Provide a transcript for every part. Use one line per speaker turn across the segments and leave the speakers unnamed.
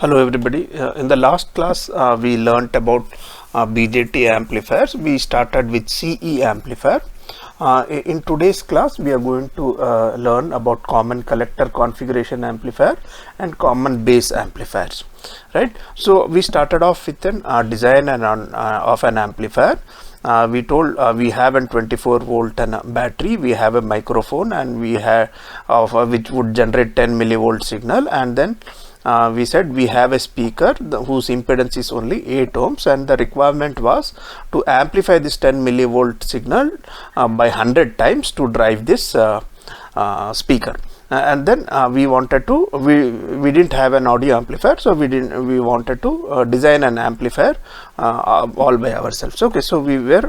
Hello everybody. In the last class we learnt about BJT amplifiers. We started with CE amplifier. In today's class we are going to learn about common collector configuration amplifier and common base amplifiers, right? So we started off with an design and of an amplifier. We told we have a 24 volt and a battery, we have a microphone, and we have which would generate 10 millivolt signal, and then we said we have a speaker whose impedance is only 8 ohms, and the requirement was to amplify this 10 millivolt signal by 100 times to drive this speaker. And then we wanted to we didn't have an audio amplifier, so we wanted to design an amplifier all by ourselves. Okay, so we were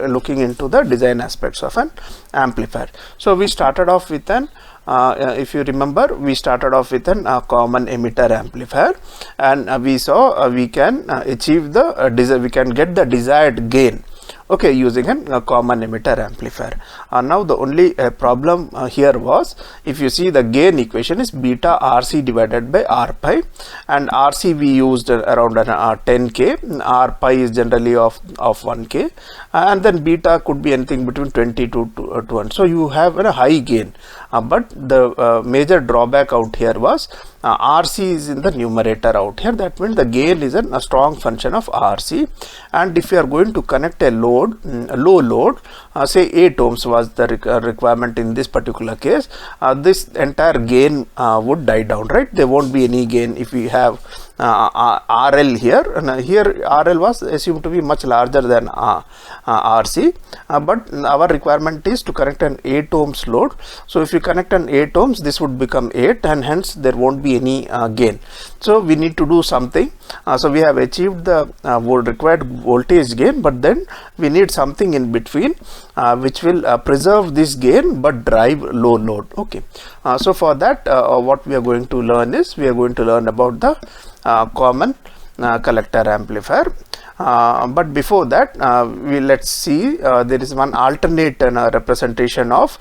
looking into the design aspects of an amplifier. So we started off with an if you remember, we started off with an common emitter amplifier, and we saw we can achieve the we can get the desired gain, okay, using a common emitter amplifier. Now the only problem here was, if you see, the gain equation is beta RC divided by R pi, and RC we used around 10k, R pi is generally of 1k, and then beta could be anything between 20 to 1. So you have a high gain, but the major drawback out here was RC is in the numerator out here. That means the gain is a strong function of RC, and if you are going to connect a low load, say 8 ohms was the requirement in this particular case, this entire gain would die down, right? There won't be any gain if we have RL here, and here RL was assumed to be much larger than RC, but our requirement is to connect an 8 ohms load. So if you connect an 8 ohms, this would become 8, and hence there won't be any gain. So we need to do something. So we have achieved the required voltage gain, but then we need something in between which will preserve this gain but drive low load. Okay, so for that what we are going to learn is, we are going to learn about the common collector amplifier. But before that, let's see, there is one alternate representation of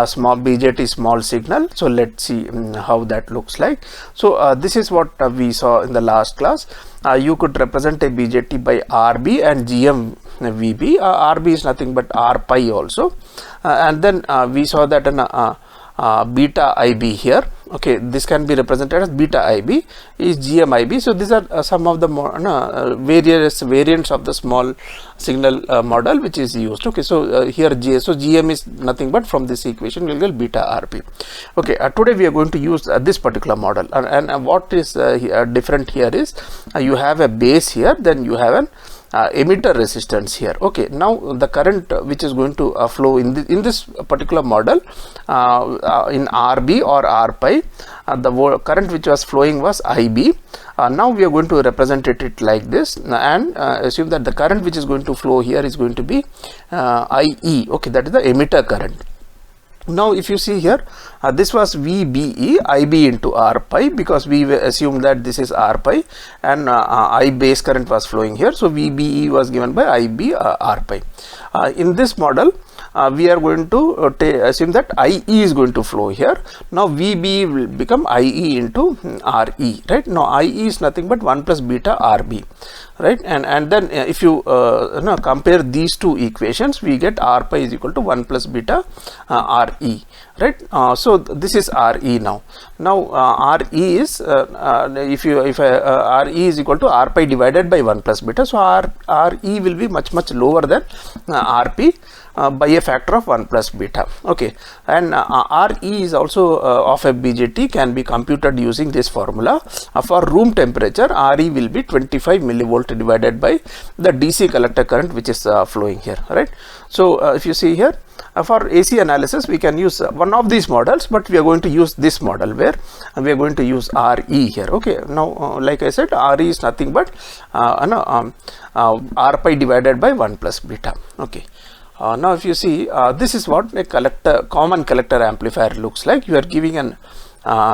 small BJT small signal. So let's see how that looks like. So this is what we saw in the last class. You could represent a BJT by RB and GM VB. RB is nothing but R pi also, and then we saw that beta IB here. Okay, this can be represented as beta IB is GM IB. So these are some of the various variants of the small signal model which is used. Okay, so here GM is nothing but, from this equation we will get beta RB. Okay, today we are going to use this particular model, and what is different here is you have a base here, then you have an emitter resistance here. Okay, now the current which is going to flow in this particular model in RB or R pi, the current which was flowing was IB. Now we are going to represent it like this, and assume that the current which is going to flow here is going to be IE. Okay, that is the emitter current. Now if you see here, this was VBE IB into R pi, because we assumed that this is R pi and I base current was flowing here. So VBE was given by IB R pi. In this model, we are going to assume that IE is going to flow here. Now VB will become IE into RE, right? Now IE is nothing but 1 plus beta RB, right? And then if you compare these two equations, we get R pi is equal to 1 plus beta RE, right? So this is RE now. Now RE is if RE is equal to R pi divided by 1 plus beta, so RE will be much lower than RP by a factor of 1 plus beta. Okay, and RE is also of a BJT can be computed using this formula. For room temperature, RE will be 25 millivolt divided by the DC collector current which is flowing here, right? So if you see here, for AC analysis we can use one of these models, but we are going to use this model where we are going to use RE here. Okay, now like I said, RE is nothing but R pi divided by 1 plus beta. Okay. Now if you see, this is what a common collector amplifier looks like. You are giving an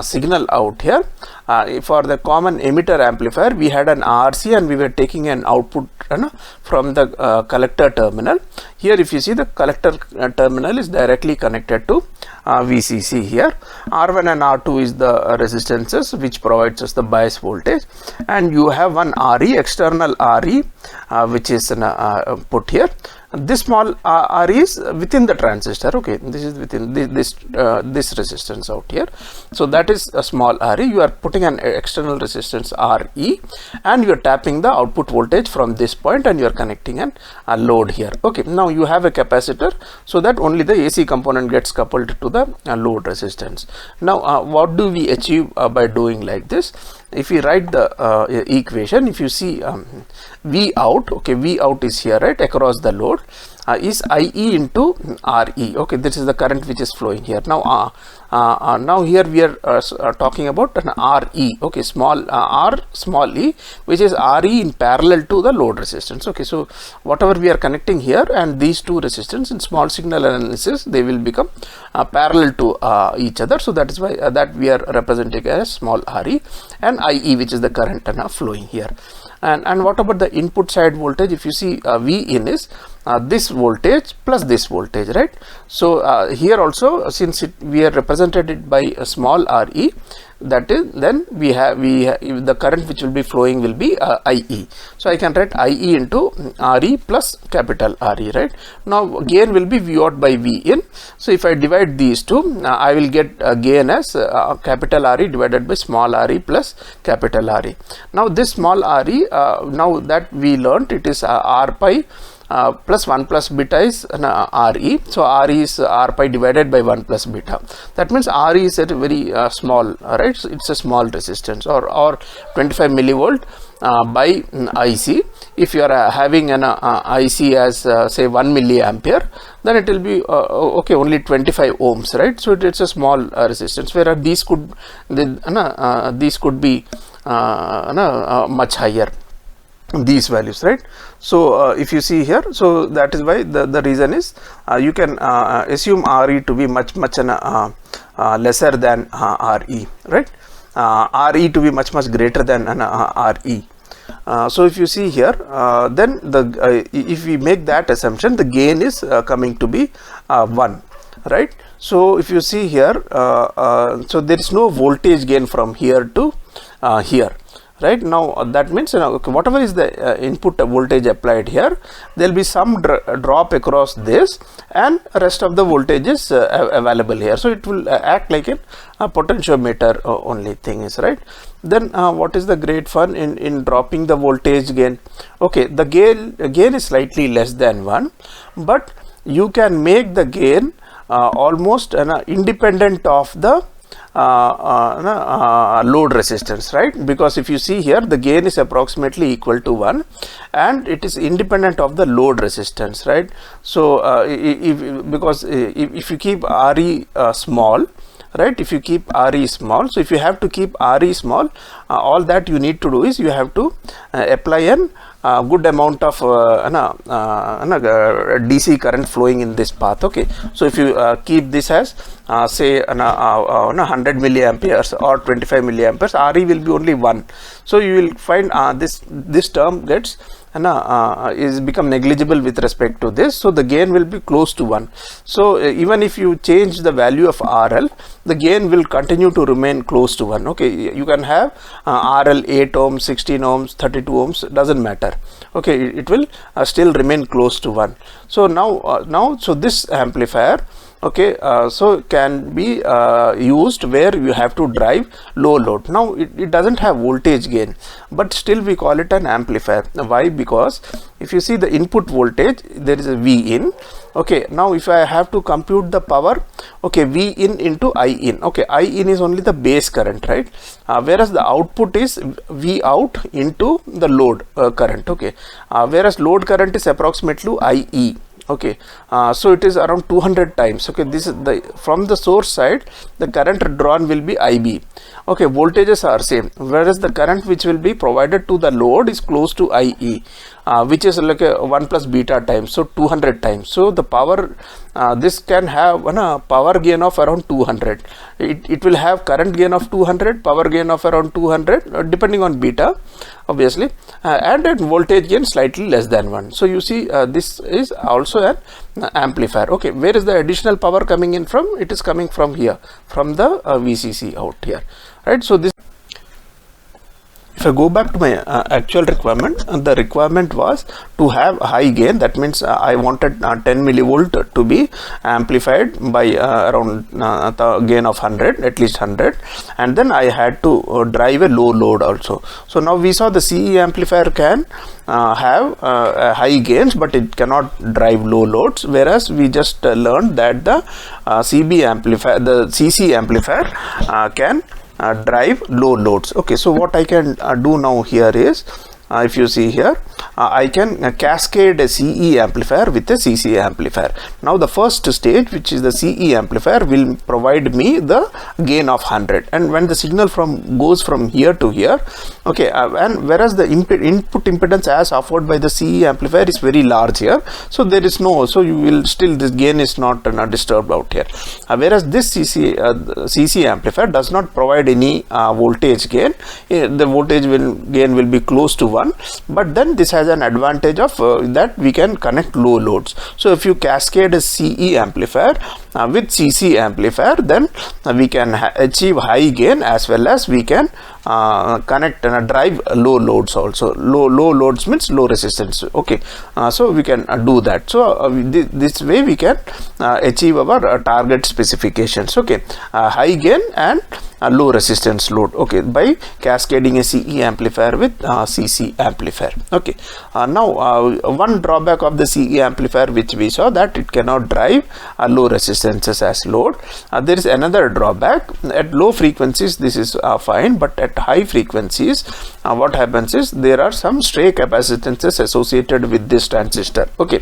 signal out here. For the common emitter amplifier, we had an RC and we were taking an output from the collector terminal. Here if you see, the collector terminal is directly connected to VCC here. R1 and R2 is the resistances which provides us the bias voltage, and you have one RE, external RE, which is put here. This small R is within the transistor. Okay, this is within this resistance out here. So that is a small RE. You are putting an external resistance RE, and you are tapping the output voltage from this point, and you are connecting a load here. Okay, now you have a capacitor, so that only the AC component gets coupled to the load resistance. Now what do we achieve by doing like this? If we write the equation, if you see V out, okay, V out is here, right, across the load, is IE into RE. Okay, this is the current which is flowing here. Now now here we are talking about an RE, okay, small R small e, which is RE in parallel to the load resistance. Okay, so whatever we are connecting here and these two resistance in small signal analysis, they will become parallel to each other. So that is why that we are representing as small RE, and IE, which is the current flowing here. And what about the input side voltage? If you see, V in is this voltage plus this voltage, right? So here also, since we are represented it by a small RE, that is, then we have the current which will be flowing will be IE. So I can write IE into RE plus capital RE, right? Now gain will be V out by V in. So if I divide these two, I will get gain as capital RE divided by small RE plus capital RE. Now this small RE, now that we learnt, it is R pi plus 1 plus beta is RE. So RE is R pi divided by 1 plus beta. That means RE is at a very small, right? So it's a small resistance, or 25 millivolt by IC. If you are having an IC as say 1 milliampere, then it will be okay, only 25 ohms, right? So it's a small resistance, whereas these could be much higher, these values, right? So if you see here, so that is why the reason is you can assume RE to be much lesser than RE, right? RE to be much greater than RE. So if you see here, then if we make that assumption, the gain is coming to be 1, right? So if you see here, so there is no voltage gain from here to here. Right now, that means okay, whatever is the input voltage applied here, there will be some drop across this, and rest of the voltage is available here. So it will act like a potentiometer only thing is, right? Then what is the great fun in dropping the voltage gain? Okay, the gain is slightly less than 1, but you can make the gain almost independent of the load resistance, right? Because if you see here, the gain is approximately equal to 1, and it is independent of the load resistance, right? So if you keep RE small, right, if you keep RE small, so if you have to keep RE small, all that you need to do is you have to apply an good amount of DC current flowing in this path. Okay, so if you keep this as say 100 milliamperes or 25 milliamperes, RE will be only 1. So you will find this term gets is become negligible with respect to this. So the gain will be close to 1. So even if you change the value of RL, the gain will continue to remain close to 1. Okay, you can have RL 8 ohms, 16 ohms, 32 ohms, doesn't matter. Okay, it will still remain close to 1. So now so this amplifier, okay, so can be used where you have to drive low load. Now it doesn't have voltage gain, but still we call it an amplifier. Why? Because if you see the input voltage, there is a V in. Okay, now if I have to compute the power, okay, V in into I in. Okay, I in is only the base current, right? Whereas the output is V out into the load current. Okay, whereas load current is approximately IE. Okay, so it is around 200 times. Okay, this is the from the source side, the current drawn will be IB. Okay, voltages are same, whereas the current which will be provided to the load is close to IE. which is like a 1 plus beta times, so 200 times. So the power, this can have a power gain of around 200. It will have current gain of 200, power gain of around 200, depending on beta, obviously, and a voltage gain slightly less than 1. So you see, this is also an amplifier. Okay, where is the additional power coming in from? It is coming from here, from the VCC out here, right? So this, if I go back to my actual requirement, the requirement was to have high gain. That means I wanted 10 millivolt to be amplified by around the gain of 100, at least 100, and then I had to drive a low load also. So now we saw the CE amplifier can have high gains, but it cannot drive low loads, whereas we just learned that the CB amplifier, the CC amplifier can drive low loads. Okay, so what I can do now here is, if you see here, I can cascade a CE amplifier with a CC amplifier. Now the first stage, which is the CE amplifier, will provide me the gain of 100, and when the signal goes from here to here, okay, and whereas the input impedance as offered by the CE amplifier is very large here, so there is no, so you will still, this gain is not disturbed out here, whereas this CC amplifier does not provide any voltage gain. The voltage gain will be close to 1, but then this has an advantage of that we can connect low loads. So if you cascade a CE amplifier with CC amplifier, then we can achieve high gain, as well as we can connect and drive low loads also. Low loads means low resistance. Okay, so we can do that. So this way we can achieve our target specifications. Okay, high gain and low resistance load. Okay, by cascading a CE amplifier with CC amplifier. Okay, now one drawback of the CE amplifier which we saw, that it cannot drive low resistances as load. There is another drawback. At low frequencies this is fine, but at high frequencies what happens is there are some stray capacitances associated with this transistor. Okay,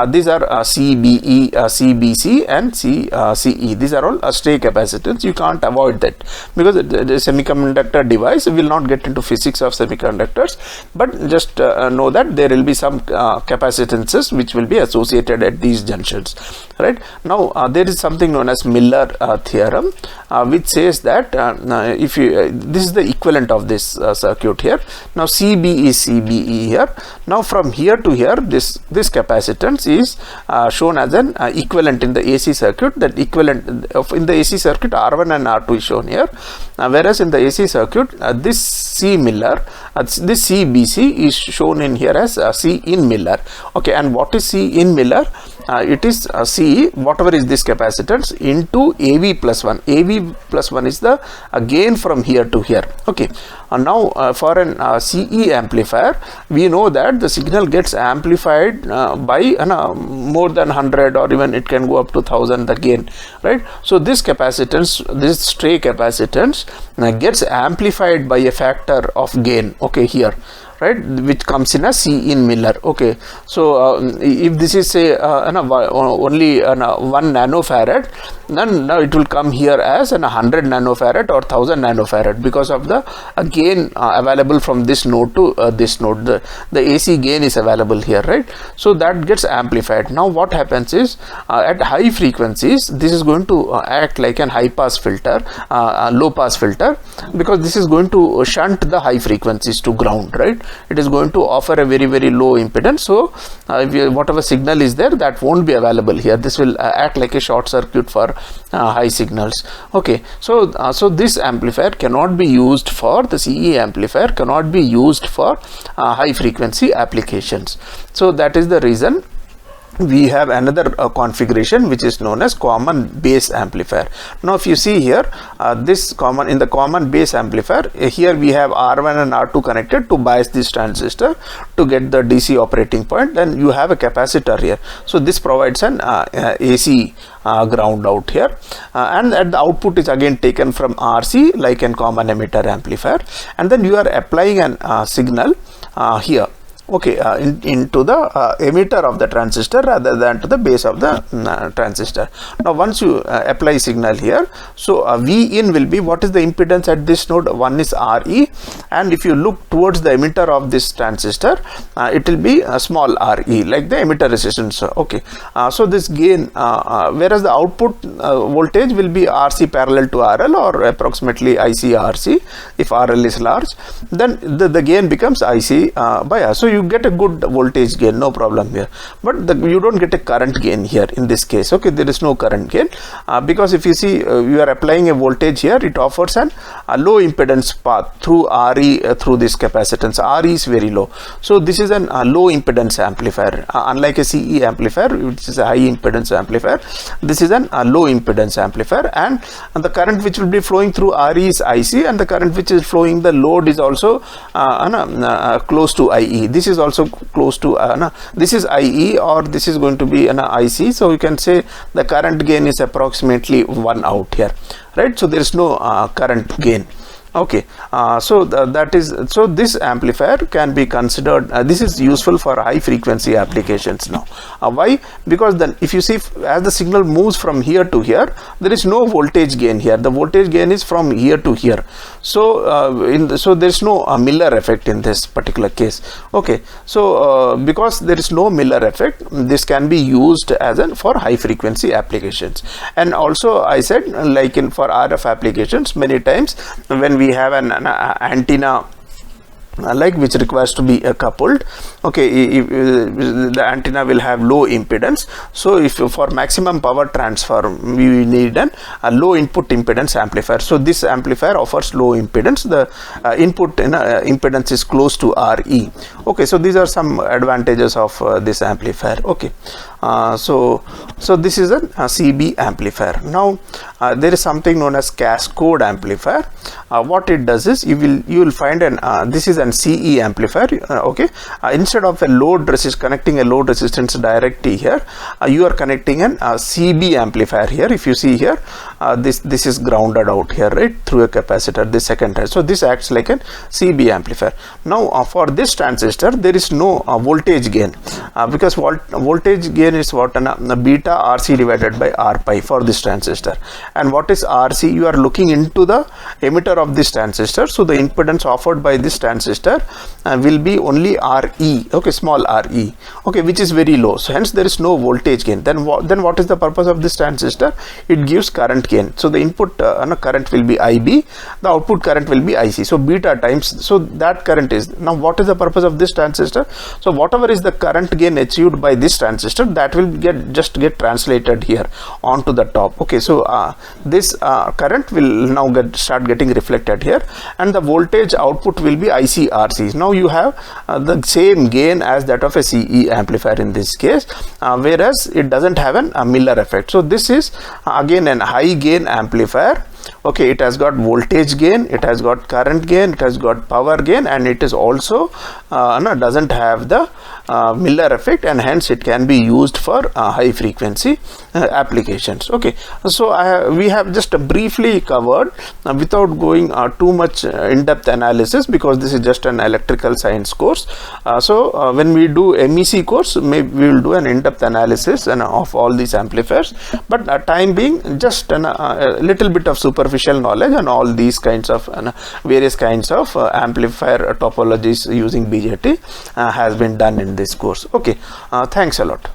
these are CBE, CBC and CE. These are all stray capacitance. You can't avoid that, because the semiconductor device will not get into physics of semiconductors, but just know that there will be some capacitances which will be associated at these junctions, right? Now there is something known as Miller theorem, which says that if you this is the equivalent of this circuit here. Now CB is CBE here. Now from here to here, this capacitance is shown as an equivalent in the AC circuit. That equivalent of, in the AC circuit, R1 and R2 is shown here, whereas in the AC circuit this C Miller, this CBC is shown in here as C in Miller. Okay, and what is C in Miller? It is C, whatever is this capacitance, into AV plus 1. AV plus 1 is the gain from here to here. Okay, now for an CE amplifier, we know that the signal gets amplified by more than 100, or even it can go up to 1000 the gain, right? So this capacitance, this stray capacitance gets amplified by a factor of gain, okay, here, right, which comes in a C in Miller. Okay, so if this is say only 1 nanofarad, then now it will come here as 100 nanofarad or 1000 nanofarad, because of the gain available from this node to this node. The AC gain is available here, right? So that gets amplified. Now what happens is, at high frequencies, this is going to act like an high pass filter, low pass filter, because this is going to shunt the high frequencies to ground, right? It is going to offer a very low impedance. So whatever signal is there, that won't be available here. This will act like a short circuit for high signals. Okay, so so this amplifier cannot be used for, the CE amplifier cannot be used for high frequency applications. So that is the reason we have another configuration which is known as common base amplifier. Now if you see here, this common, in the common base amplifier, here we have R1 and R2 connected to bias this transistor to get the DC operating point. Then you have a capacitor here, so this provides an AC ground out here, and at the output is again taken from RC like an common emitter amplifier, and then you are applying an signal here. okay, into the emitter of the transistor rather than to the base of the transistor. Now once you apply signal here, so V in will be, what is the impedance at this node? One is Re, and if you look towards the emitter of this transistor, it will be a small Re, like the emitter resistance. Okay, so this gain, whereas the output voltage will be RC parallel to RL, or approximately IC RC if RL is large, then the gain becomes IC by R. So you get a good voltage gain, no problem here, but you don't get a current gain here in this case. Okay, there is no current gain because if you see, you are applying a voltage here, it offers a low impedance path through Re through this capacitance. Re is very low, so this is a low impedance amplifier, unlike a CE amplifier which is a high impedance amplifier. This is a low impedance amplifier, and the current which will be flowing through Re is IC, and the current which is flowing the load is also close to IE. This is also close to this is IE, or this is going to be an IC. So you can say the current gain is approximately 1 out here, right? So there is no current gain. Okay, so that is, so this amplifier can be considered, this is useful for high frequency applications now. Why? Because then if you see, as the signal moves from here to here, there is no voltage gain here. The voltage gain is from here to here. So so there is no Miller effect in this particular case. Okay, so because there is no Miller effect, this can be used as for high frequency applications. And also I said, like for RF applications, many times when we have an antenna like which requires to be coupled, okay, if the antenna will have low impedance. So if for maximum power transfer we need a low input impedance amplifier. So this amplifier offers low impedance. The input impedance is close to Re. Okay, so these are some advantages of this amplifier. Okay, so this is a CB amplifier. Now there is something known as cascode amplifier. What it does is, you will find this is an CE amplifier. Okay, instead of a load resist connecting a load resistance directly here, you are connecting an CB amplifier here. If you see here, this is grounded out here, right, through a capacitor, this second. So this acts like an CB amplifier. Now for this transistor there is no voltage gain, because voltage gain is what, beta RC divided by R pi for this transistor. And what is RC? You are looking into the emitter of this transistor, so the impedance offered by this transistor will be only Re, okay, small Re, okay, which is very low. So hence there is no voltage gain. Then what is the purpose of this transistor? It gives current gain. So the input current will be IB, the output current will be IC. So beta times, so that current is, now what is the purpose of this transistor? So whatever is the current gain achieved by this transistor, that will get translated here onto the top. Okay, so this current will now start getting reflected here, and the voltage output will be IC RC. Now you have the same gain as that of a CE amplifier in this case, whereas it doesn't have a Miller effect. So this is again an high gain amplifier. Okay, it has got voltage gain, it has got current gain, it has got power gain, and it is also doesn't have the Miller effect, and hence it can be used for high frequency applications. Okay, so we have just briefly covered without going too much in-depth analysis, because this is just an electrical science course. So when we do MEC course, maybe we will do an in-depth analysis of all these amplifiers, but time being, just a little bit of superficial knowledge on all these kinds of various kinds of amplifier topologies using BJT has been done in this course. Okay, thanks a lot.